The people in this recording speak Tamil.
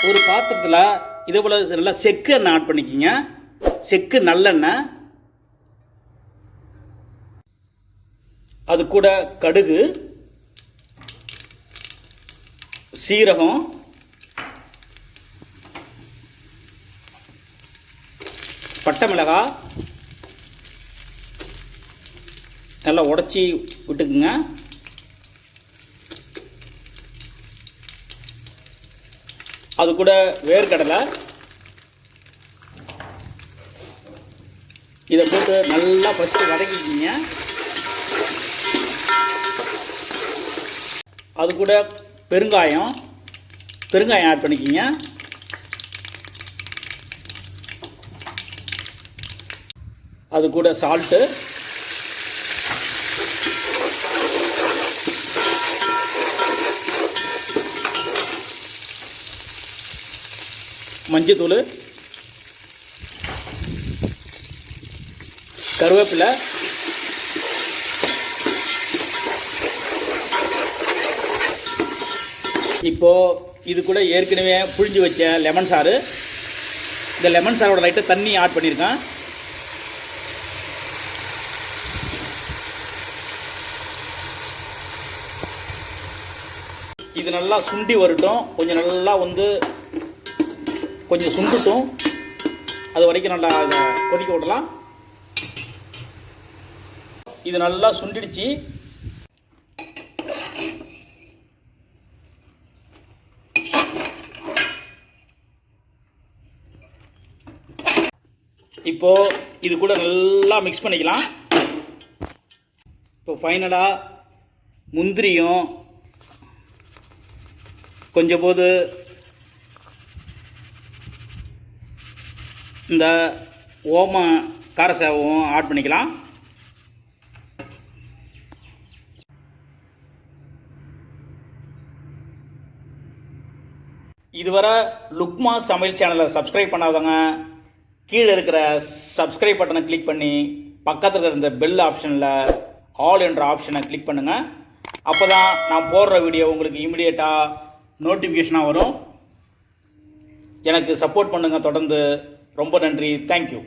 ஒரு பாத்திரத்தில் இதே போல் நல்லா செக்கு எண்ணெய் ஆட் பண்ணிக்கிங்க. செக்கு நல்லெண்ணெய், அது கூட கடுகு, சீரகம், பட்டை மிளகாய் நல்லா உடச்சி விட்டுக்குங்க. அது கூட வேர்க்கடலை, இதை போட்டு நல்லா ஃபஸ்ட்டு வதக்கிக்கிங்க. அது கூட பெருங்காயம் ஆட் பண்ணிக்கிங்க. அது கூட சால்ட்டு, மஞ்சத்தூள், கருவேப்பிலை, இப்போது இது கூட ஏற்கனவே புழிஞ்சு வச்ச லெமன் சாறு, இந்த லெமன் சாரோட லைட்டாக தண்ணி ஆட் பண்ணியிருக்கேன். இது நல்லா சுண்டி வரட்டும், கொஞ்சம் நல்லா கொஞ்சம் சுண்டுட்டும், அது வரைக்கும் நல்லா இதை கொதிக்க விடலாம். இது நல்லா சுண்டிடுச்சு. இப்போது இது கூட நல்லா மிக்ஸ் பண்ணிக்கலாம். இப்போ ஃபைனலாக முந்திரியும் கொஞ்சம் போது இந்த ஓம காரசேவும் ஆட் பண்ணிக்கலாம். இதுவரை லுக்மா சமையல் சேனலை சப்ஸ்கிரைப் பண்ணாதவங்க கீழே இருக்கிற சப்ஸ்கிரைப் பட்டனை கிளிக் பண்ணி பக்கத்தில் இருக்கிற இந்த பெல் ஆப்ஷனில் ஆல் என்ற ஆப்ஷனை கிளிக் பண்ணுங்கள். அப்போ தான் நான் போடுற வீடியோ உங்களுக்கு இமிடியேட்டாக நோட்டிஃபிகேஷனாக வரும். எனக்கு சப்போர்ட் பண்ணுங்கள் தொடர்ந்து. ரொம்ப நன்றி. தேங்க்யூ.